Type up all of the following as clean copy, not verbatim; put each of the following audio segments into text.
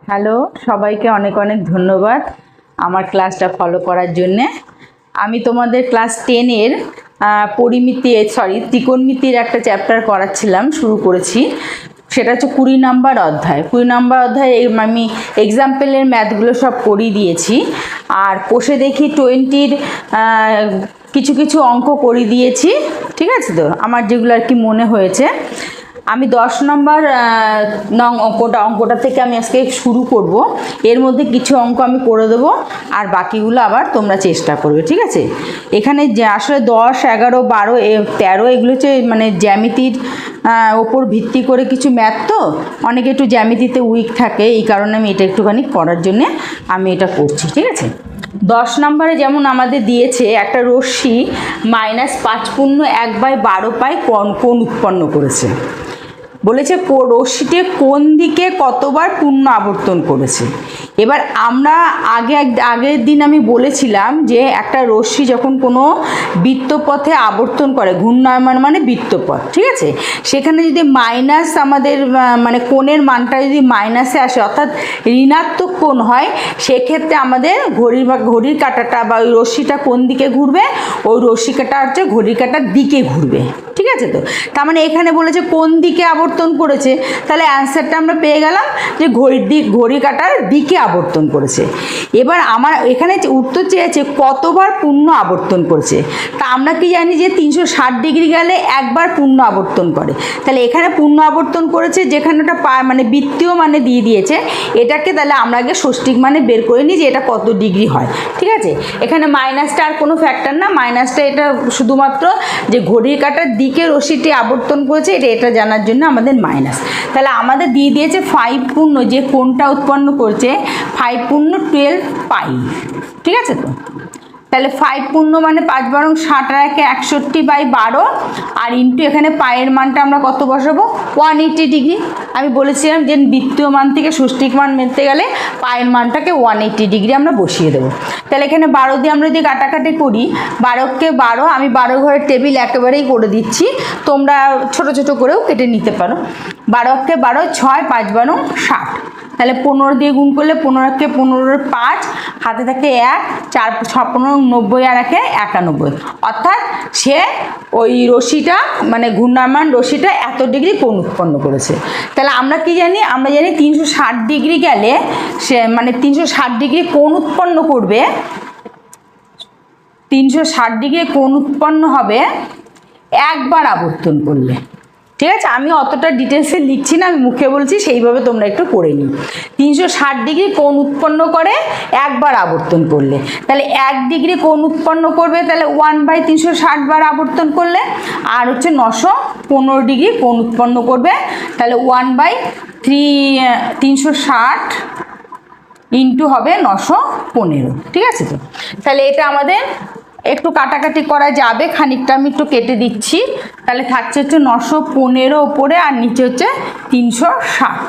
Hello, সবাইকে অনেক অনেক ধন্যবাদ আমার ক্লাসটা ফলো করার জন্যে। আমি তোমাদের ক্লাস 10-এর ত্রিকোণমিতির একটা চ্যাপ্টার করাচ্ছিলাম, শুরু করেছি। সেটা হচ্ছে 20 নম্বর অধ্যায়। 20 নম্বর অধ্যায়ে আমি এক্সাম্পলের ম্যাথগুলো সব করিয়ে দিয়েছি, আর কোষে দেখি 20-র কিছু কিছু অঙ্ক করিয়ে দিয়েছি। ঠিক আছে তো, আমার যেগুলো আর কি মনে হয়েছে। আমি 10 নম্বর অঙ্কটা থেকে আমি আজকে শুরু করব। এর মধ্যে কিছু অঙ্ক আমি করে দেবো, আর বাকিগুলো আবার তোমরা চেষ্টা করবে। ঠিক আছে, এখানে যে আসলে 10, 11, 12, 13 এগুলো হচ্ছে মানে জ্যামিতির ওপর ভিত্তি করে কিছু ম্যাথ, তো অনেকে একটু জ্যামিতিতে উইক থাকে, এই কারণে আমি এটা একটুখানি করার জন্যে আমি এটা করছি। ঠিক আছে, 10 নম্বরে যেমন আমাদের দিয়েছে একটা রশ্মি -5.1/12 কোণ উৎপন্ন করেছে। বলেছে রশ্মিটি কোন দিকে কতবার পূর্ণ আবর্তন করেছে। এবার আমরা আগের দিন আমি বলেছিলাম যে একটা রশ্মি যখন কোনো বৃত্তপথে আবর্তন করে, ঘূর্ণায়মান মানে বৃত্তপথ, ঠিক আছে, সেখানে যদি মাইনাস আমাদের মানে কোণের মানটা যদি মাইনাসে আসে, অর্থাৎ ঋণাত্মক কোণ হয়, সেক্ষেত্রে আমাদের ঘড়ির কাঁটাটা বা ওই রশ্মিটা কোন দিকে ঘুরবে, ওই রশ্মি কাঁটা হচ্ছে ঘড়ির কাঁটার দিকে ঘুরবে। ঠিক আছে তো, তার মানে এখানে বলেছে কোন দিকে আবর্তন করেছে, তাহলে অ্যান্সারটা আমরা পেয়ে গেলাম যে ঘড়ি কাঁটার দিকে আবর্তন করেছে। এবার আমার এখানে উত্তর চেয়েছে কতবার পূর্ণ আবর্তন করেছে। তা আমরা কি জানি যে 360 ডিগ্রি গেলে একবার পূর্ণ আবর্তন করে, তাহলে এখানে পূর্ণ আবর্তন করেছে, যেখানে ওটা মানে বৃত্তীয় মানে দিয়ে দিয়েছে এটাকে, তাহলে আমরা আগে ষষ্ঠিক মানে বের করে নিই যে এটা কত ডিগ্রি হয়। ঠিক আছে, এখানে মাইনাসটা আর কোনো ফ্যাক্টর না, মাইনাসটা এটা শুধুমাত্র যে ঘড়ির কাঁটার দিকে রশ্মিটি আবর্তন করেছে এটা জানার জন্য আমাদের মাইনাস। তাহলে আমাদের দিয়ে দিয়েছে 5 পূর্ণ যে কোণটা উৎপন্ন করছে 5 পূর্ণ 12 পাই। ঠিক আছে তো, তাহলে 5 পূর্ণ মানে 5 বারং 60 আর 61/12, আর ইন্টু এখানে পায়ের মানটা আমরা কত বসাবো 180 ডিগ্রি। আমি বলেছিলাম যে বৃত্তীয় মান থেকে ষষ্ঠিক মান মেনতে গেলে পায়ের মানটাকে 180 ডিগ্রি আমরা বসিয়ে দেবো। তাহলে এখানে 12 দিয়ে আমরা যদি কাটাকাটি করি, 12কে 12, আমি 12 ঘরের টেবিল একেবারেই করে দিচ্ছি, তোমরা ছোট ছোট করেও কেটে নিতে পারো। 12কে 12, 6, 5 বারং 60, তাহলে 15 দিয়ে গুণ করলে 15কে 15, 5 হাতে থাকে 1, 4, 6, 15, 90 আর 1, 91, অর্থাৎ সে ওই রশ্মিটা মানে ঘূর্ণায়মান রশ্মিটা এত ডিগ্রি কোণ উৎপন্ন করেছে। তাহলে আমরা কি জানি, আমরা জানি 360 ডিগ্রি গেলে সে মানে 360 ডিগ্রি কোণ উৎপন্ন করবে, 360 ডিগ্রি কোণ উৎপন্ন হবে একবার আবর্তন করলে। ঠিক আছে, আমি অতটা ডিটেলসে লিখছি না, আমি মুখে বলছি, সেইভাবে তোমরা একটু করে নিই। 360 ডিগ্রি কোণ উৎপন্ন করে একবার আবর্তন করলে, তাহলে 1 ডিগ্রি কোণ উৎপন্ন করবে, তাহলে 1/360 বার আবর্তন করলে, আর হচ্ছে 915 ডিগ্রি কোণ উৎপন্ন করবে, তাহলে 1/360 ইন্টু হবে 915। ঠিক আছে তো, তাহলে এটা আমাদের একটু কাটাকাটি করা যাবে, খানিকটা আমি একটু কেটে দিচ্ছি। তাহলে থাকছে হচ্ছে 915 ওপরে, আর নিচে হচ্ছে 360।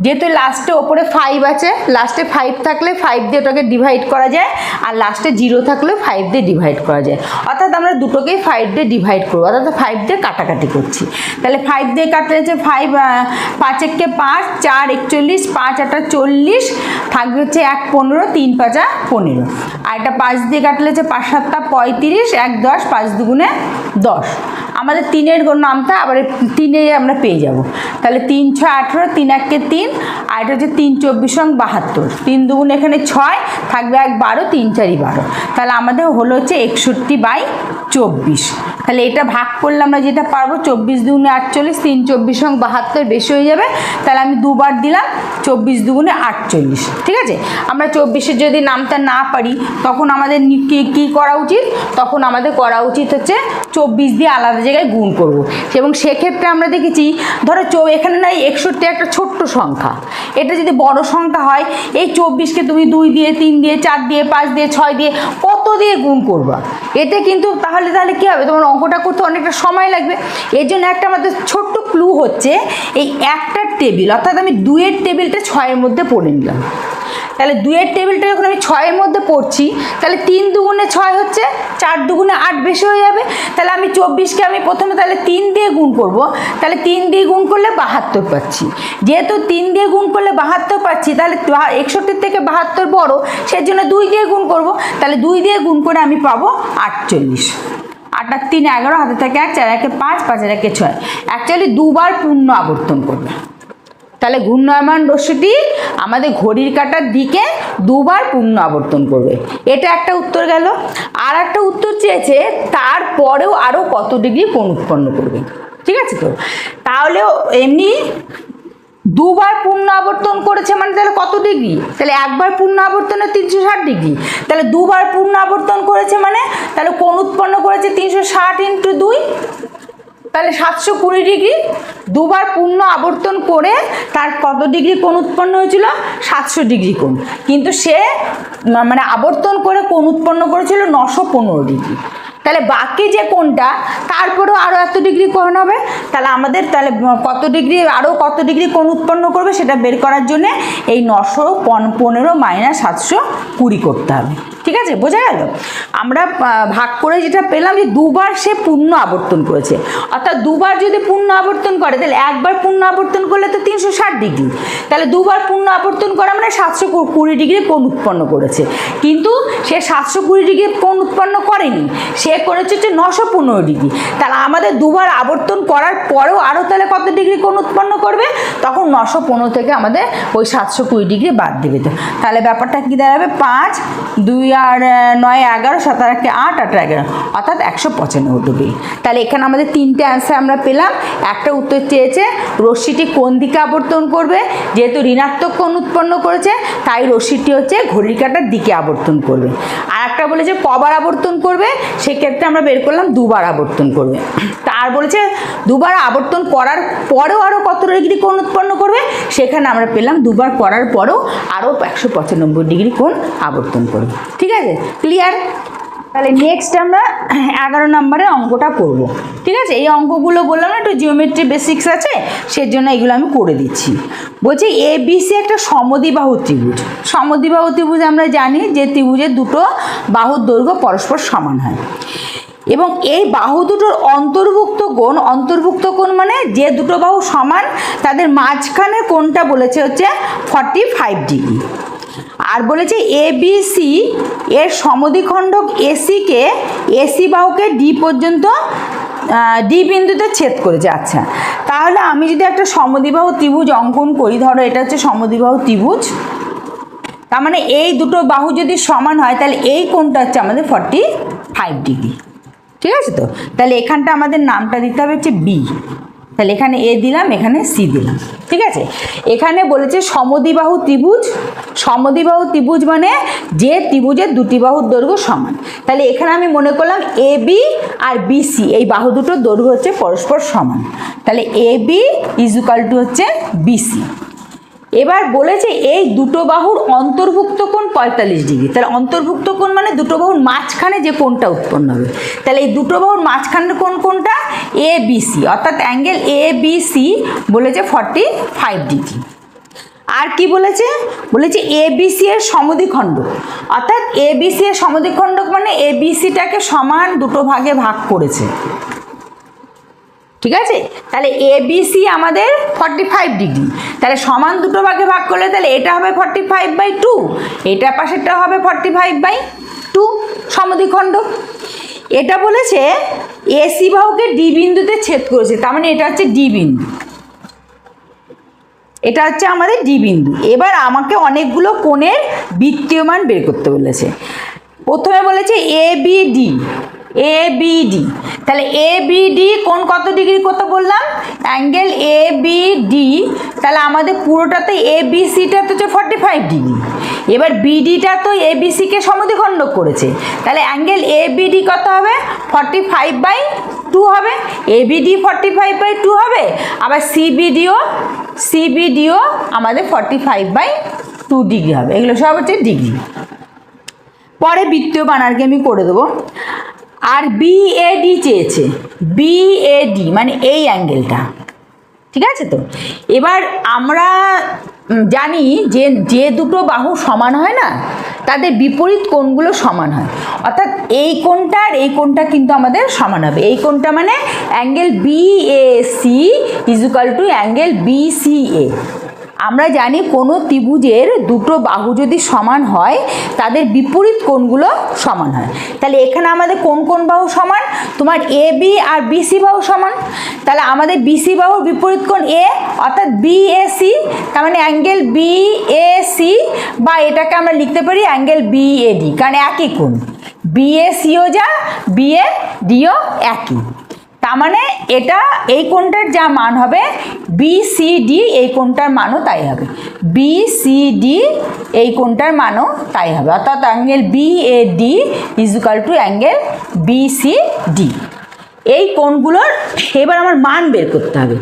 যেহেতু লাস্টে ওপরে 5 আছে, লাস্টে 5 থাকলে 5 দিয়ে ওটাকে ডিভাইড করা যায়, আর লাস্টে 0 থাকলেও 5 দিয়ে ডিভাইড করা যায়, অর্থাৎ আমরা দুটোকেই 5 দিয়ে ডিভাইড করবো, অর্থাৎ 5 দিয়ে কাটাকাটি করছি। তাহলে 5 দিয়ে কাটলে হচ্ছে 5, 5 একে 5, 4 41, 5 8 40, থাকবে হচ্ছে 1 15, 3 5 15, আর এটা 5 দিয়ে কাটলে হচ্ছে 5 7 35, 1 10, 5 দুগুণে 10। আমাদের 3-এর নামটা আবার 3-এ আমরা পেয়ে যাব। তাহলে 3 6 18, 3 1 3, আর এটা হচ্ছে 3 24 72, 3 দুগুণে এখানে 6, থাকবে 1 12, 3 4 12, তাহলে আমাদের হলো হচ্ছে 61/24। তাহলে এটা ভাগ করলে আমরা যেটা পারবো 24 দুগুণে 48, 3 24 72 বেশি হয়ে যাবে, তাহলে আমি দুবার দিলাম 24 দুগুণে 48। ঠিক আছে, আমরা 24-এর যদি নামটা না পারি তখন আমাদের কি করা উচিত, তখন আমাদের করা উচিত হচ্ছে 24 দিয়ে আলাদা জায়গায় গুণ করব, এবং সেক্ষেত্রে আমরা দেখেছি ধরো এখানে না 61 একটা ছোট্ট সংখ্যা, এটা যদি বড় সংখ্যা হয় এই 24কে তুমি 2 দিয়ে 3 দিয়ে 4 দিয়ে 5 দিয়ে 6 দিয়ে কত দিয়ে গুণ করবা, এতে কিন্তু তাহলে কি হবে, তোমার অঙ্কটা করতে অনেকটা সময় লাগবে। এর জন্য একটা আমাদের ছোট্ট ক্লু হচ্ছে এই একটা টেবিল, অর্থাৎ আমি 2-এর টেবিলটা 6-এর মধ্যে পড়ে নিলাম। তাহলে 2-এর টেবিলটা যখন আমি 6-এর মধ্যে পড়ছি, তাহলে 3 দুগুণে 6 হচ্ছে, 4 দুগুণে 8 বেশি হয়ে যাবে। তাহলে আমি 24কে আমি প্রথমে তাহলে 3 দিয়ে গুণ করব। তাহলে 3 দিয়ে গুণ করলে 72 পাচ্ছি। যেহেতু 3 দিয়ে গুণ করলে 72 পাচ্ছি, তাহলে 61 থেকে 72 বড়, সেজন্য 2 দিয়ে গুণ করব। তাহলে 2 দিয়ে গুণ করে আমি পাবো 48। 8 আর 3 11, হাতে থাকে 1, 4 1 5, 5 আর 1 6। অ্যাকচুয়ালি দুবার পূর্ণ আবর্তন করবে। তাহলে ঘূর্ণায়মান রশ্মিটি আমাদের ঘড়ির কাঁটার দিকে দুবার পূর্ণ আবর্তন করবে। এটা একটা উত্তর গেল। আর একটা উত্তর চেয়েছে তারপরেও আরও কত ডিগ্রি কোণ উৎপন্ন করবে। ঠিক আছে তো, তাহলেও এমনি দুবার পূর্ণ আবর্তন করেছে মানে তাহলে কত ডিগ্রি? তাহলে একবার পূর্ণ আবর্তনে 360 ডিগ্রি। তাহলে দুবার পূর্ণ আবর্তন করেছে মানে তাহলে কোণ উৎপন্ন করেছে 360 × 2, তাহলে 720 ডিগ্রি। দুবার পূর্ণ আবর্তন করে তার কত ডিগ্রি কোণ উৎপন্ন হয়েছিল? 700 ডিগ্রি কোণ। কিন্তু সে মানে আবর্তন করে কোণ উৎপন্ন করেছিল 915 ডিগ্রি। তাহলে বাকি যে কোণটা তারপরেও আরও এত ডিগ্রি কোণ হবে। তাহলে আমাদের তাহলে কত ডিগ্রি, আরও কত ডিগ্রি কোণ উৎপন্ন করবে সেটা বের করার জন্যে এই 915 - 720 করতে হবে। ঠিক আছে, বোঝা গেল? আমরা ভাগ করে যেটা পেলাম যে দুবার সে পূর্ণ আবর্তন করেছে, অর্থাৎ দুবার যদি পূর্ণ আবর্তন করে তাহলে একবার পূর্ণ আবর্তন করলে তো 360 ডিগ্রি। তাহলে দুবার পূর্ণ আবর্তন করা মানে 720 ডিগ্রি কোণ উৎপন্ন করেছে। কিন্তু সে 720 ডিগ্রি কোণ উৎপন্ন করেনি, সে করেছে হচ্ছে 915 ডিগ্রি। তাহলে আমাদের দুবার আবর্তন করার পরেও আরও তাহলে কত ডিগ্রি কোণ উৎপন্ন করবে? তখন 915 থেকে আমাদের ওই 720 ডিগ্রি বাদ দেবে। তো তাহলে ব্যাপারটা কী দাঁড়াবে? 5, 2 আর 9 11, 7 আর 8 8 আর 11, অর্থাৎ 195 ডিগ্রি। তাহলে এখানে আমাদের 3টে অ্যান্সার আমরা পেলাম। একটা উত্তর চেয়েছে রশ্মিটি কোন দিকে আবর্তন করবে, যেহেতু ঋণাত্মক কোণ উৎপন্ন করেছে তাই রশ্মিটি হচ্ছে ঘড়ির কাঁটার দিকে আবর্তন করবে। আর একটা বলেছে কবার আবর্তন করবে, সেক্ষেত্রে আমরা বের করলাম দুবার আবর্তন করবে। তার বলেছে দুবার আবর্তন করার পরেও আরও কত ডিগ্রি কোণ উৎপন্ন করবে, সেখানে আমরা পেলাম দুবার করার পরেও আরও 195 ডিগ্রি কোণ আবর্তন করবে। ঠিক আছে, ক্লিয়ার? তাহলে নেক্সট আমরা 11 নম্বরের অঙ্কটা করব। ঠিক আছে, এই অঙ্কগুলো বললাম না একটু জিওমেট্রি বেসিক্স আছে, সেজন্য এগুলো আমি করে দিচ্ছি। বলছি ABC একটা সমদ্বিবাহু ত্রিভুজ। সমদ্বিবাহু ত্রিভুজ আমরা জানি যে ত্রিভুজের দুটো বাহুর দৈর্ঘ্য পরস্পর সমান হয়, এবং এই বাহু দুটোর অন্তর্ভুক্ত কোণ মানে যে দুটো বাহু সমান তাদের মাঝখানের কোণটা বলেছে হচ্ছে 45 ডিগ্রি। আর বলেছে ABC এর সমদ্বিখণ্ডক AC-কে AC বাহুকে D পর্যন্ত D বিন্দুতে ছেদ করেছে। আচ্ছা, তাহলে আমি যদি একটা সমদ্বিবাহু ত্রিভুজ অঙ্কন করি, ধরো এটা হচ্ছে সমদ্বিবাহু ত্রিভুজ, তার মানে এই দুটো বাহু যদি সমান হয় তাহলে এই কোণটা হচ্ছে আমাদের 45 ডিগ্রি। ঠিক আছে তো, তাহলে এখানটা আমাদের নামটা দিতে হবে হচ্ছে B। তাহলে এখানে A দিলাম, এখানে C দিলাম। ঠিক আছে, এখানে বলেছে সমদ্বিবাহু ত্রিভুজ। সমদ্বিবাহু ত্রিভুজ মানে যে ত্রিভুজের দুটি বাহুর দৈর্ঘ্য সমান। তাহলে এখানে আমি মনে করলাম AB আর BC এই বাহু দুটোর দৈর্ঘ্য হচ্ছে পরস্পর সমান। তাহলে AB = হচ্ছে BC। এবার বলেছে এই দুটো বাহুর অন্তর্ভুক্ত কোণ 45 ডিগ্রি। তাহলে অন্তর্ভুক্ত কোণ মানে দুটো বাহুর মাঝখানে যে কোণটা উৎপন্ন হবে। তাহলে এই দুটো বাহুর মাঝখানের কোণ কোনটা? ABC, অর্থাৎ অ্যাঙ্গেল ABC বলেছে 45 ডিগ্রি। আর কি বলেছে? বলেছে ABC এর সমদ্বিখণ্ডক, অর্থাৎ ABC এর সমদ্বিখণ্ডক মানে ABCটাকে সমান দুটো ভাগে ভাগ করেছে। ঠিক আছে, তাহলে ABC আমাদের 45 ডিগ্রি। তাহলে সমান দুটো ভাগে ভাগ করলে তাহলে এটা হবে 45/2, এটা পাশেরটা হবে 45/2 সমদ্বিখণ্ডক। এটা বলেছে AC বাহুকে D বিন্দুতে ছেদ করেছে, তার মানে এটা হচ্ছে D বিন্দু, এটা হচ্ছে আমাদের D বিন্দু। এবার আমাকে অনেকগুলো কোণের বৃত্তীয় মান বের করতে বলেছে। প্রথমে বলেছে ABD, তাহলে ABD কোণ কত ডিগ্রি কত বললাম? অ্যাঙ্গেল ABD, তাহলে আমাদের পুরোটাতে ABCটা তো হচ্ছে 45 ডিগ্রি। এবার BDটা তো ABCকে সমদ্বিখণ্ডক করেছে, তাহলে অ্যাঙ্গেল ABD কত হবে? 45/2 হবে। ABD 45/2 হবে, আবার CBDও আমাদের 45/2 ডিগ্রি হবে। এগুলো সব হচ্ছে ডিগ্রি। পরে বৃত্তীয় বানারকে আমি করে দেবো। আর বিএডি চেয়েছে, বিএডি মানে এই অ্যাঙ্গেলটা, ঠিক আছে? তো এবার আমরা জানি যে যে দুটো বাহু সমান হয় না তাদের বিপরীত কোণগুলো সমান হয়, অর্থাৎ এই কোণটা আর এই কোণটা কিন্তু আমাদের সমান হবে। এই কোণটা মানে angle BAC is equal to angle BCA. আমরা জানি কোনো ত্রিভুজের দুটো বাহু যদি সমান হয় তাদের বিপরীত কোণগুলো সমান হয়। তাহলে এখানে আমাদের কোন কোন বাহু সমান? তোমার এ বি আর বিসি বাহু সমান। তাহলে আমাদের বিসি বাহুর বিপরীত কোণ এ, অর্থাৎ বিএসি, তার মানে অ্যাঙ্গেল বিএসি, বা এটাকে আমরা লিখতে পারি অ্যাঙ্গেল বিএডি, কারণ একই কোণ। বিএসিও যা বিএডিও একই, তার মানে এটা এই কোণটার যা মান হবে বিসিডি এই কোণটার মানও তাই হবে, বিসিডি এই কোণটার মানও তাই হবে, অর্থাৎ angle BAD is equal to angle BCD. এই কোণগুলোর এবার আমার মান বের করতে হবে।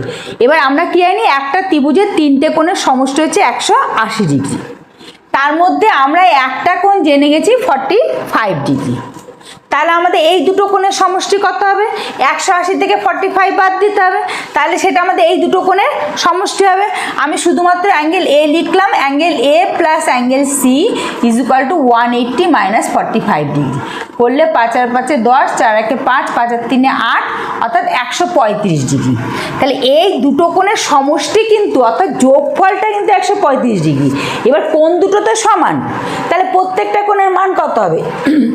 এবার আমরা কি জানি, একটা ত্রিভুজের তিনটে কোণের সমষ্টি হচ্ছে 180 ডিগ্রি, তার মধ্যে আমরা একটা কোণ জেনে গেছি 45 ডিগ্রি। তাহলে আমাদের এই দুটো কোণের সমষ্টি কত হবে? 180 থেকে 45 বাদ দিতে হবে, তাহলে সেটা আমাদের এই দুটো কোণের সমষ্টি হবে। আমি শুধুমাত্র অ্যাঙ্গেল এ লিখলাম, angle A plus angle C is equal to 180 minus 45 degree, করলে 5 আর 5 10, 4 একে 5, 5 আর 3 8, অর্থাৎ 135 ডিগ্রি। তাহলে এই দুটো কোণের সমষ্টি কিন্তু, অর্থাৎ যোগফলটা কিন্তু 135 ডিগ্রি। এবার কোণ দুটো তো সমান, তাহলে প্রত্যেকটা কোণের মান কত হবে?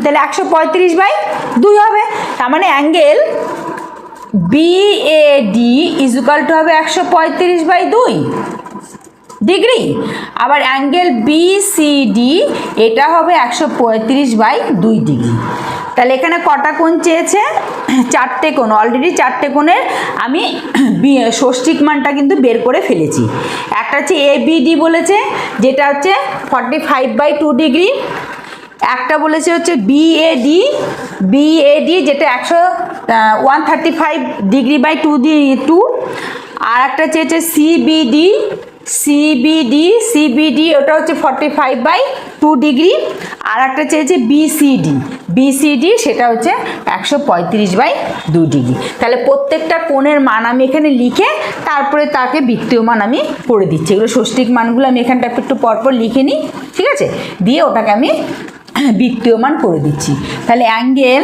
তাহলে 135/2 হবে, তার মানে angle BAD is equal two হবে 135/2 ডিগ্রি। আবার অ্যাঙ্গেল বিসিডি এটা হবে 135/2 ডিগ্রি। তাহলে এখানে কটা কোণ চেয়েছে? 4টে কোণ। অলরেডি 4টে কোণের আমি ষষ্ঠিক মানটা কিন্তু বের করে ফেলেছি। একটা হচ্ছে এবিডি বলেছে, যেটা হচ্ছে 45/2 ডিগ্রি। একটা বলেছে হচ্ছে বিএডি, বিএডি যেটা 135 ডিগ্রি বাই 2, আর একটা চেয়েছে সিবিডি, সিবিডি, সিবিডি ওটা হচ্ছে 45/2 ডিগ্রি, আর একটা চেয়েছে বিসিডি, বিসিডি সেটা হচ্ছে 135/2 ডিগ্রি। তাহলে প্রত্যেকটা কোণের মান আমি এখানে লিখে তারপরে তাকে বৃত্তীয় মান আমি করে দিচ্ছি। এগুলো ষষ্ঠিক মানগুলো আমি এখানটা একটু পরপর লিখে নিই, ঠিক আছে? দিয়ে ওটাকে আমি বৃত্তীয় মান করে দিচ্ছি। তাহলে angle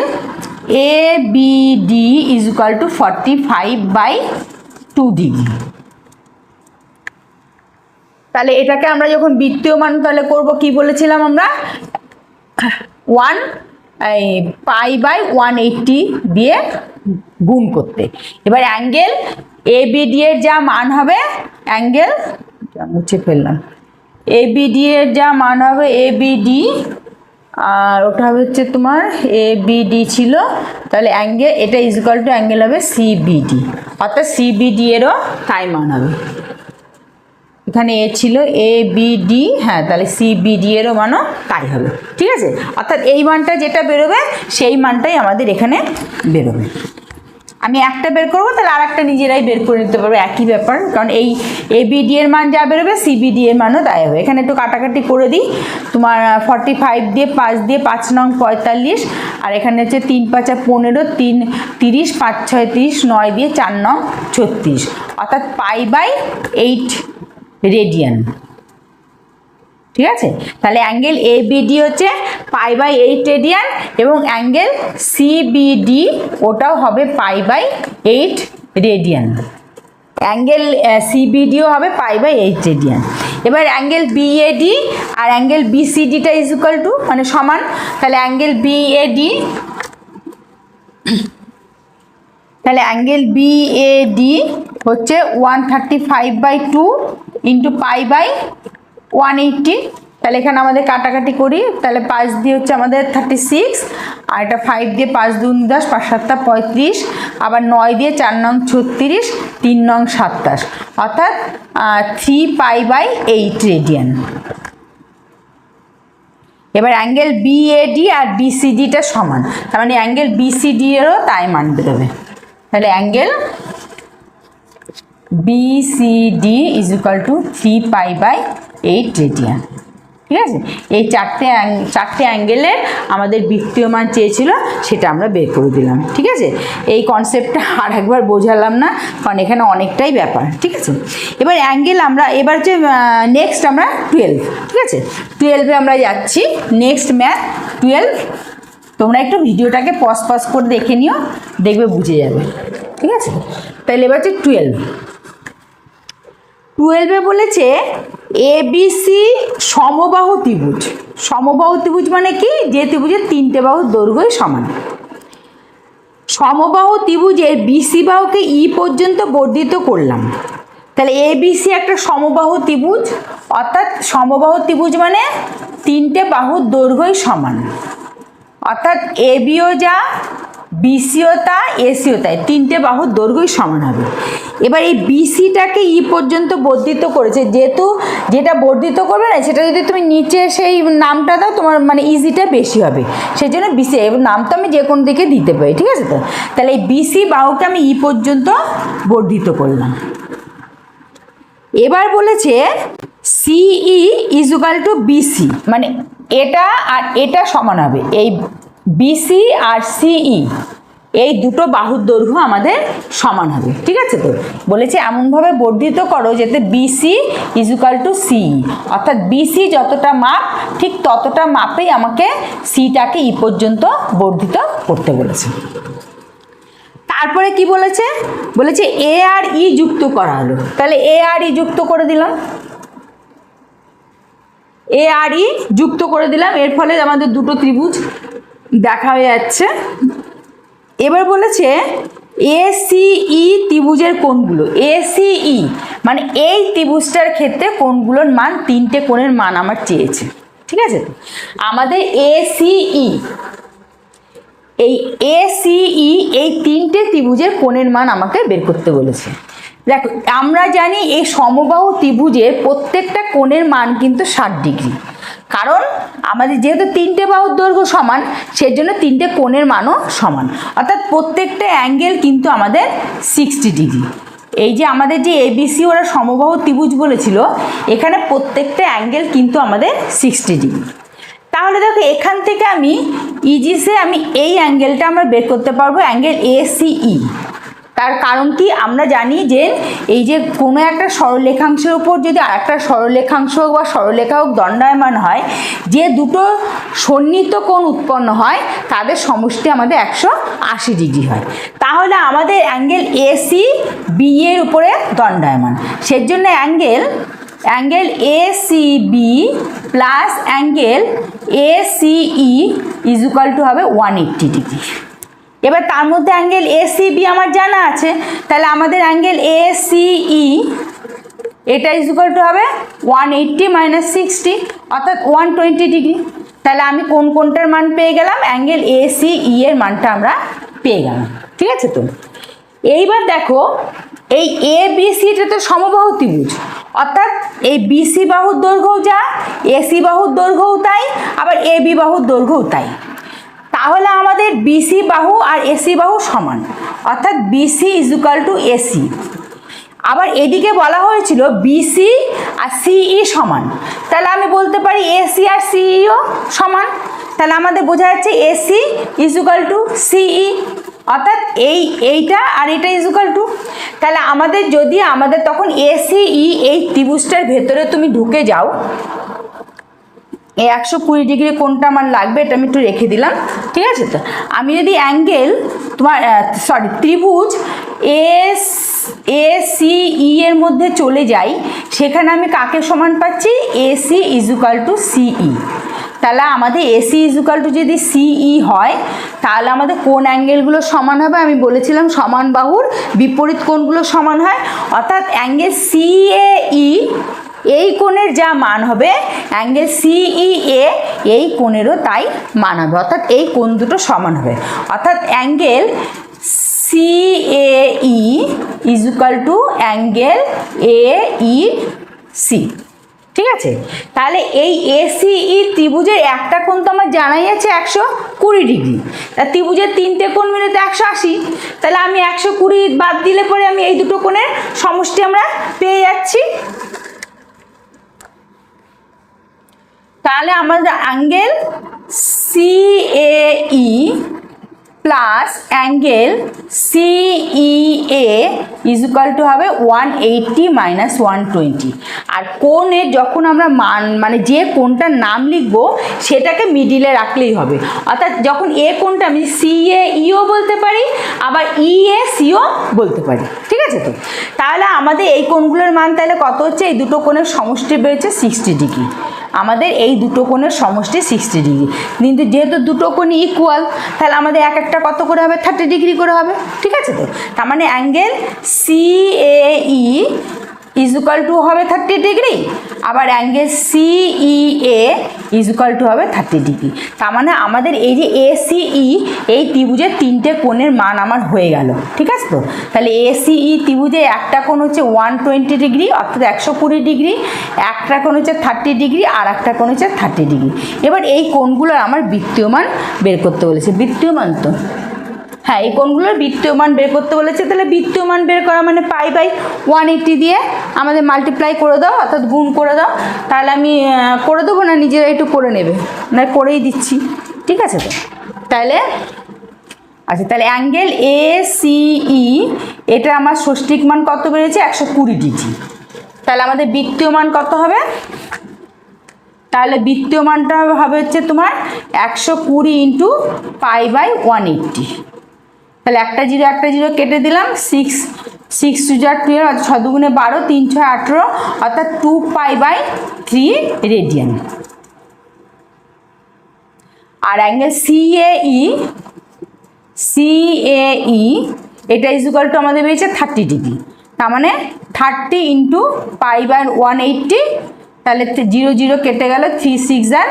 A B D is equal to 45/2 degree. তাহলে এটাকে আমরা যখন বৃত্তীয় মান তাহলে করব, কি বলেছিলাম আমরা? 1 π/180 দিয়ে গুণ করতে। এবার অ্যাঙ্গেল এবিডি এর যা মান হবে, অ্যাঙ্গেল মুছে ফেললাম, এবিডি এর যা মান হবে এবিডি, আর ওটা হচ্ছে তোমার এবিডি ছিল, তাহলে অ্যাঙ্গেল এটা ইজ ইকুয়াল টু অ্যাঙ্গেল হবে সিবিডি, অর্থাৎ সিবিডি এরও তাই মান হবে। এখানে এ ছিল এবিডি, হ্যাঁ, তাহলে সিবিডি এরও মানও তাই হবে, ঠিক আছে? অর্থাৎ এই মানটা যেটা বেরোবে সেই মানটাই আমাদের এখানে বেরোবে। আমি একটা বের করবো, তাহলে আর একটা নিজেরাই বের করে নিতে পারবো, একই ব্যাপার, কারণ এই এবিডি এর মান যা বেরোবে সিবিডি এর মানও তাই হবে। এখানে একটু কাটাকাটি করে দিই, তোমার 45 দিয়ে 5 দিয়ে 5 নং 45, আর এখানে হচ্ছে 3 5 15, 3 30, 5 6 30, 9 দিয়ে 4 নং 36, অর্থাৎ π/8 রেডিয়ান, ঠিক আছে? তাহলে অ্যাঙ্গেল এবিডি হচ্ছে π/8 রেডিয়ান, এবং অ্যাঙ্গেল সিবিডি ওটাও হবে π/8 রেডিয়ান। অ্যাঙ্গেল সিবিডিও হবে π/8 রেডিয়ান। এবার অ্যাঙ্গেল বিএডি আর অ্যাঙ্গেল বিসিডিটা ইজ ইকুয়াল টু মানে সমান, তাহলে অ্যাঙ্গেল বিএডি, তাহলে অ্যাঙ্গেল বিএডি হচ্ছে 135/2 ইন্টু π/180। তাহলে এখানে আমাদের কাটাকাটি করি, তাহলে 5 দিয়ে হচ্ছে আমাদের 36, আর এটা 5 দিয়ে 5 2 10, 5 7 35, আবার 9 দিয়ে 4 নং 36, 3 নং 27, অর্থাৎ 3π/8 রেডিয়ান। এবার অ্যাঙ্গেল বিএডি আর বিসিডিটা সমান, তার মানে অ্যাঙ্গেল বিসিডি এরও তাই মান বেরোবে। তাহলে angle BCD is equal to 3π/8 radian. ঠিক আছে, এই চারটে অ্যাঙ্গেলের আমাদের বৃত্তীয় মান চেয়েছিল, সেটা আমরা বের করে দিলাম। ঠিক আছে, এই কনসেপ্টটা আর একবার বোঝালাম না, কারণ এখানে অনেকটাই ব্যাপার। ঠিক আছে, এবার অ্যাঙ্গেল আমরা এবার যে নেক্সট আমরা 12, ঠিক আছে, 12-এ আমরা যাচ্ছি। Next math 12। তোমরা একটু ভিডিওটাকে পজ করে দেখে নিও, দেখবে বুঝে যাবে। ঠিক আছে, তাহলে এবার হচ্ছে 12-এ বলেছে ABC সমবাহু ত্রিভুজ। সমবাহু ত্রিভুজ মানে কি? যে ত্রিভুজের 3টে বাহুর দৈর্ঘ্যই সমান। সমবাহু ত্রিভুজের BC বাহুকে E পর্যন্ত বর্ধিত করলাম। তাহলে ABC একটা সমবাহু ত্রিভুজ, অর্থাৎ সমবাহু ত্রিভুজ মানে 3টে বাহুর দৈর্ঘ্যই সমান, অর্থাৎ ABও যা, BCও তা, ACও তাই, 3টে বাহুর দৈর্ঘ্যই সমান হবে। এবার এই BCটাকে E পর্যন্ত বর্ধিত করেছে, যেহেতু যেটা বর্ধিত করবে না সেটা যদি তুমি নিচে সেই নামটা দাও, তোমার মানে ইজিটা বেশি হবে, সেই জন্য BC নাম তো আমি যে কোনো দিকে দিতে পারি। ঠিক আছে, তো তাহলে এই BC বাহুকে আমি E পর্যন্ত বর্ধিত করলাম। এবার বলেছে CE = BC, মানে এটা আর এটা সমান হবে। এই BC আর CE এই দুটো বাহুর দৈর্ঘ্য আমাদের সমান হবে। ঠিক আছে, তো বলেছে এমনভাবে বর্ধিত করো যাতে BC = CE, অর্থাৎ BC যতটা মাপ ঠিক ততটা মাপেই আমাকে সিটাকে E পর্যন্ত বর্ধিত করতে বলেছে। তারপরে কি বলেছে? বলেছে A আর E যুক্ত করা হলো। তাহলে A আর E যুক্ত করে দিলাম, A আর E যুক্ত করে দিলাম, এর ফলে আমাদের দুটো ত্রিভুজ দেখা হয়ে যাচ্ছে। এবার বলেছে ACE ত্রিভুজের কোণগুলো। ACE মানে এই ত্রিভুজটার ক্ষেত্রে কোণগুলোর মান, 3টে কোণের মান আমার চেয়েছে। ঠিক আছে, আমাদের ACE এই এই 3টে ত্রিভুজের কোণের মান আমাকে বের করতে বলেছে। দেখো, আমরা জানি এই সমবাহু ত্রিভুজের প্রত্যেকটা কোণের মান কিন্তু 60 ডিগ্রি, কারণ আমাদের যেহেতু 3টে বাহুর দৈর্ঘ্য সমান, সেজন্য 3টে কোণের মানও সমান, অর্থাৎ প্রত্যেকটা অ্যাঙ্গেল কিন্তু আমাদের 60 ডিগ্রি। এই যে আমাদের যে ABC ওরা সমবাহু ত্রিভুজ বলেছিল, এখানে প্রত্যেকটা অ্যাঙ্গেল কিন্তু আমাদের 60 ডিগ্রি। তাহলে দেখো, এখান থেকে আমি ইজিসে আমি এই অ্যাঙ্গেলটা আমরা বের করতে পারবো, অ্যাঙ্গেল ACE। তার কারণ কি? আমরা জানি যে এই যে কোনো একটা সরলরেখাংশের উপর যদি আরেকটা সরলরেখাংশ বা সরলরেখা হোক দণ্ডায়মান হয়, যে দুটো সন্নিহিত কোণ উৎপন্ন হয় তাদের সমষ্টি আমাদের 180 ডিগ্রি হয়। তাহলে আমাদের অ্যাঙ্গেল ACB এর উপরে দণ্ডায়মান, সেজন্য angle ACB plus angle ACE = হবে 180 ডিগ্রি। এবার তার মধ্যে অ্যাঙ্গেল ACB আমার জানা আছে, তাহলে আমাদের অ্যাঙ্গেল ACE এটা = হবে 180 - 60, অর্থাৎ 120 ডিগ্রি। তাহলে আমি কোনটার মান পেয়ে গেলাম? অ্যাঙ্গেল ACE এর মানটা আমরা পেয়ে গেলাম। ঠিক আছে, তো এইবার দেখো, এই ABC এটা তো সমবাহু ত্রিভুজ, অর্থাৎ এই BC বাহুর দৈর্ঘ্যও যা, AC বাহুর দৈর্ঘ্যও তাই, আবার AB বাহুর দৈর্ঘ্যও তাই। তাহলে আমাদের BC বাহু আর AC বাহু সমান, অর্থাৎ BC = AC। আবার এদিকে বলা হয়েছিল BC আর CE সমান, তাহলে আমি বলতে পারি AC আর CEও সমান। তাহলে আমাদের বোঝা যাচ্ছে AC = CE, অর্থাৎ এইটা আর এটা = তাহলে আমাদের যদি তখন ACE এই ত্রিভুজটার ভেতরে তুমি ঢুকে যাও, এই 120 ডিগ্রি কোণটা আমার লাগবে, এটা আমি একটু রেখে দিলাম। ঠিক আছে, তো আমি যদি অ্যাঙ্গেল ত্রিভুজ ACE এর মধ্যে চলে যাই, সেখানে আমি কাকে সমান পাচ্ছি? AC = CE। তাহলে আমাদের AC = যদি CE হয়, তাহলে আমাদের কোন অ্যাঙ্গেলগুলো সমান হবে? আমি বলেছিলাম সমান বাহুর বিপরীত কোণগুলো সমান হয়, অর্থাৎ অ্যাঙ্গেল CAE এই কোণের যা মান হবে, অ্যাঙ্গেল CEA এই কোণেরও তাই মান হবে, অর্থাৎ এই কোণ দুটো সমান হবে, অর্থাৎ অ্যাঙ্গেল CAE = অ্যাঙ্গেল AEC। ঠিক আছে, তাহলে এই ACE ত্রিভুজের একটা কোণ তো আমার জানাই আছে 120 ডিগ্রি, তা ত্রিভুজের 3টে কোণ মিলে তো 180, তাহলে আমি 120 বাদ দিলে পরে আমি এই দুটো কোণের সমষ্টি আমরা পেয়ে যাচ্ছি। তাহলে আমাদের angle CAE plus angle CEA is equal two হবে 180 মাইনাস 120। আর কোণের যখন আমরা মান মানে যে কোণটার নাম লিখবো সেটাকে মিডিলে রাখলেই হবে। অর্থাৎ যখন এ কোণটা আমি CAEও বলতে পারি, আবার EACও বলতে পারি। ঠিক আছে? তো তাহলে আমাদের এই কোণগুলোর মান তাহলে কত হচ্ছে? এই দুটো কোণের সমষ্টি বেরোচ্ছে 60 ডিগ্রি। আমাদের এই দুটো কোণের সমষ্টি 60 ডিগ্রি, কিন্তু যেহেতু দুটো কোণই ইকুয়াল তাহলে আমাদের এক একটা কত করে হবে? 30 ডিগ্রি করে হবে। ঠিক আছে? তো তার মানে angle CAE is equal two হবে 30 ডিগ্রি, আবার angle CEA is equal two হবে 30 ডিগ্রি। তার মানে আমাদের এই যে ACE এই ত্রিভুজের তিনটে কোণের মান আমার হয়ে গেল। ঠিক আছে? তো তাহলে ACE ত্রিভুজে একটা কোণ হচ্ছে 120 ডিগ্রি অর্থাৎ 120 ডিগ্রি, একটা কোণ হচ্ছে 30 ডিগ্রি, আর একটা কোণ হচ্ছে 30 ডিগ্রি। এবার এই কোণগুলোর আমার বৃত্তীয় মান বের করতে বলেছে। বৃত্তীয় মান তো হ্যাঁ, এই কোণগুলোর বৃত্তীয় মান বের করতে বলেছে। তাহলে বৃত্তীয় মান বের করা মানে π/180 দিয়ে আমাদের মাল্টিপ্লাই করে দাও, অর্থাৎ গুণ করে দাও। তাহলে আমি করে দেবো না নিজেরা একটু করে নেবে, না করেই দিচ্ছি। ঠিক আছে? তো তাহলে আচ্ছা, তাহলে অ্যাঙ্গেল ACE এটা আমার ষষ্ঠিক মান কত বেড়েছে? 120 ডিগ্রি। তাহলে আমাদের বৃত্তীয় মান কত হবে? তাহলে বৃত্তীয় মানটা হবে হচ্ছে তোমার 120 ইন্টু π/180। তাহলে একটা জিরো কেটে দিলাম, 6 2 × 12 6 2 × 12 3 6 18 অর্থাৎ 2π/3 রেডিয়ান। আর অ্যাঙ্গেল CAE এটা ইজ ইকুয়াল টু আমাদের বেরিয়েছে 30 ডিগ্রি। তার মানে 30 ইন্টু π/180, তাহলে 0 0 কেটে গেল, 3 6 আর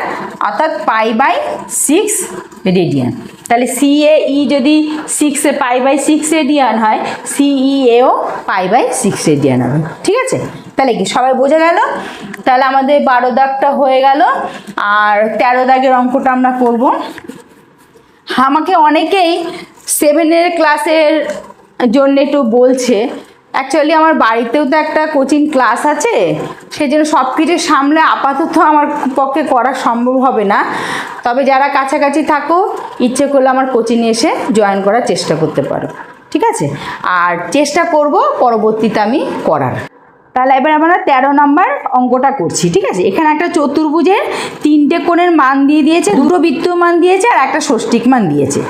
অর্থাৎ π/6 রেডিয়ান। তাহলে CAE যদি 6 π/6 রেডিয়ান হয়, CEAও π/6 রেডিয়ান হবে। ঠিক আছে? তাহলে কি সবাই বোঝা গেল? তাহলে আমাদের 12 দাগটা হয়ে গেল, আর 13 দাগের অঙ্কটা আমরা করব। আমাকে অনেকেই 7 ক্লাসের জন্য একটু বলছে, অ্যাকচুয়ালি আমার বাড়িতেও তো একটা কোচিং ক্লাস আছে, সেই জন্য সব কিছু সামলে আপাতত আমার পক্ষে করা সম্ভব হবে না। তবে যারা কাছাকাছি থাকো, ইচ্ছে করলে আমার কোচিংয়ে এসে জয়েন করার চেষ্টা করতে পারো। ঠিক আছে? আর চেষ্টা করব পরবর্তীতে আমি করার। তাহলে এবার আমরা 13 নম্বর অঙ্কটা করছি। ঠিক আছে? এখানে একটা চতুর্ভুজের তিনটে কোণের মান দিয়ে দিয়েছে, দুটো বৃত্তীয় মান দিয়েছে আর একটা ষষ্ঠিক মান দিয়েছে।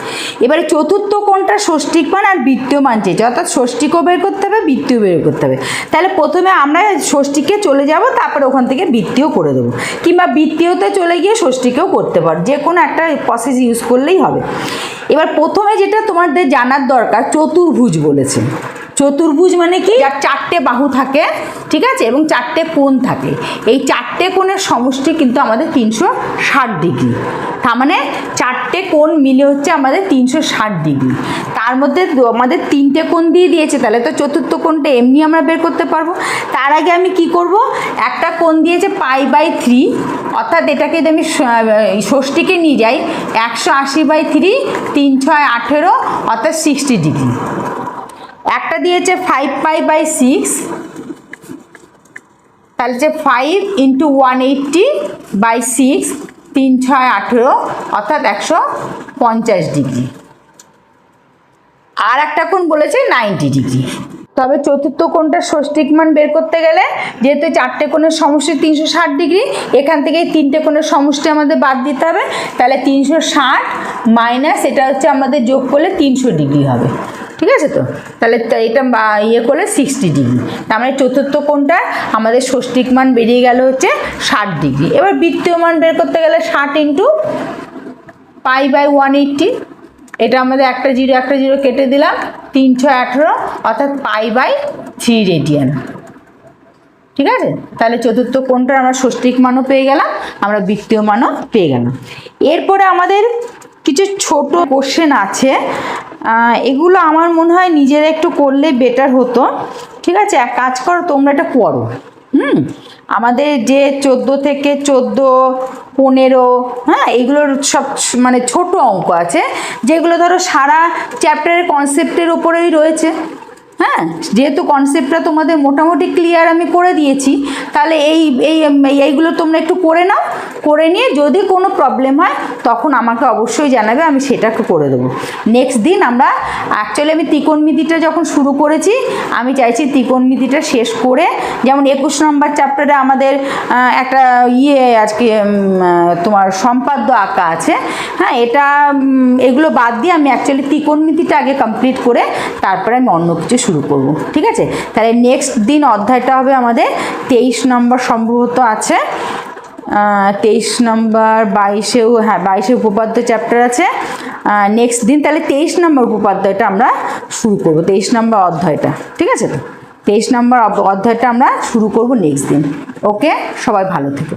এবারে চতুর্থ কোণটা ষষ্ঠিক মান আর বৃত্তীয় মান চেয়েছে, অর্থাৎ ষষ্ঠিকও বের করতে হবে, বৃত্তীয় বের করতে হবে। তাহলে প্রথমে আমরা ষষ্ঠিকে চলে যাব, তারপরে ওখান থেকে বৃত্তীয় করে দেবো, কিংবা বৃত্তীয়তে চলে গিয়ে ষষ্ঠিকেও করতে পারো, যে কোনো একটা প্রসেস ইউজ করলেই হবে। এবার প্রথমে যেটা তোমাদের জানার দরকার, চতুর্ভুজ বলেছে। চতুর্ভুজ মানে কি? যার 4টে বাহু থাকে, ঠিক আছে, এবং 4টে কোণ থাকে। এই 4টে কোণের সমষ্টি কিন্তু আমাদের 360 ডিগ্রি। তার মানে 4টে কোণ মিলে হচ্ছে আমাদের 360 ডিগ্রি। তার মধ্যে আমাদের 3টে কোণ দিয়ে দিয়েছে, তাহলে তো চতুর্থ কোণটা এমনি আমরা বের করতে পারবো। তার আগে আমি কি করব? একটা কোণ দিয়েছে π/3, অর্থাৎ এটাকে যদি আমি ষষ্ঠীকে নিয়ে যাই, 180/3 3 6 18 অর্থাৎ 60 ডিগ্রি। একটা দিয়েছে 5π/6, তাহলে যে 5 ইন্টু 180/6 3 6 18 অর্থাৎ 150 ডিগ্রি। আর একটা কোণ বলেছে 90 ডিগ্রি। তবে চতুর্থ কোণটা ষষ্ঠিক মান বের করতে গেলে, যেহেতু 4টে কোণের সমষ্টি 360 ডিগ্রি, এখান থেকে 3টে কোণের সমষ্টি আমাদের বাদ দিতে হবে। তাহলে 360 মাইনাস এটা হচ্ছে আমাদের যোগ করলে 300 ডিগ্রি হবে। ঠিক আছে? তো তাহলে এটা ইয়ে করলে 60 ডিগ্রি। তার মানে চতুর্থ কোণটা আমাদের ষষ্ঠিক মান বেরিয়ে গেল হচ্ছে 60 ডিগ্রি। এবার বৃত্তীয় মান বের করতে গেলে 60 ইন্টু π/180, এটা আমাদের একটা জিরো কেটে দিলাম, 3 6 18 অর্থাৎ π/3 রেডিয়ান। ঠিক আছে? তাহলে চতুর্থ কোণটার আমরা ষষ্ঠিক মানও পেয়ে গেলাম, আমরা বৃত্তীয় মানও পেয়ে গেলাম। এরপরে আমাদের কিছু ছোট কোশ্চেন আছে, এগুলো আমার মনে হয় নিজেরা একটু করলে বেটার হতো। ঠিক আছে? এক কাজ করো, তোমরা এটা পড়ো। আমাদের যে 14 থেকে 14 15, হ্যাঁ, এগুলোর সব মানে ছোট অঙ্ক আছে, যেগুলো ধরো সারা চ্যাপ্টারের কনসেপ্টের উপরেই রয়েছে। হ্যাঁ, যেহেতু কনসেপ্টটা তোমাদের মোটামুটি ক্লিয়ার আমি করে দিয়েছি, তাহলে এইগুলো তোমরা একটু করে নাও, করে নিয়ে যদি কোনো প্রবলেম হয় তখন আমাকে অবশ্যই জানাবে, আমি সেটাকে করে দেবো। নেক্সট দিন আমরা অ্যাকচুয়ালি আমি ত্রিকোণমিতিটা যখন শুরু করেছি, আমি চাইছি ত্রিকোণমিতিটা শেষ করে, যেমন 21 নম্বর চ্যাপ্টারে আমাদের একটা আজকে তোমার সম্পাদ্য আঁকা আছে, হ্যাঁ, এটা এগুলো বাদ দিয়ে আমি অ্যাকচুয়ালি ত্রিকোণমিতিটা আগে কমপ্লিট করে তারপরে আমি অন্য কিছু শুরু করব, ঠিক আছে? তাহলে নেক্সট দিন অধ্যায়টা হবে আমাদের 23 নম্বর সম্ভবত আছে, 23 নম্বর, 22এও, হ্যাঁ 22এ উপপাদ্য চ্যাপ্টার আছে। নেক্সট দিন তাহলে 23 নম্বর উপপাদ্যটা আমরা শুরু করব, 23 নম্বর অধ্যায়টা, ঠিক আছে? তো 23 নম্বর অধ্যায়টা আমরা শুরু করব নেক্সট দিন। ওকে, সবাই ভালো থেকো।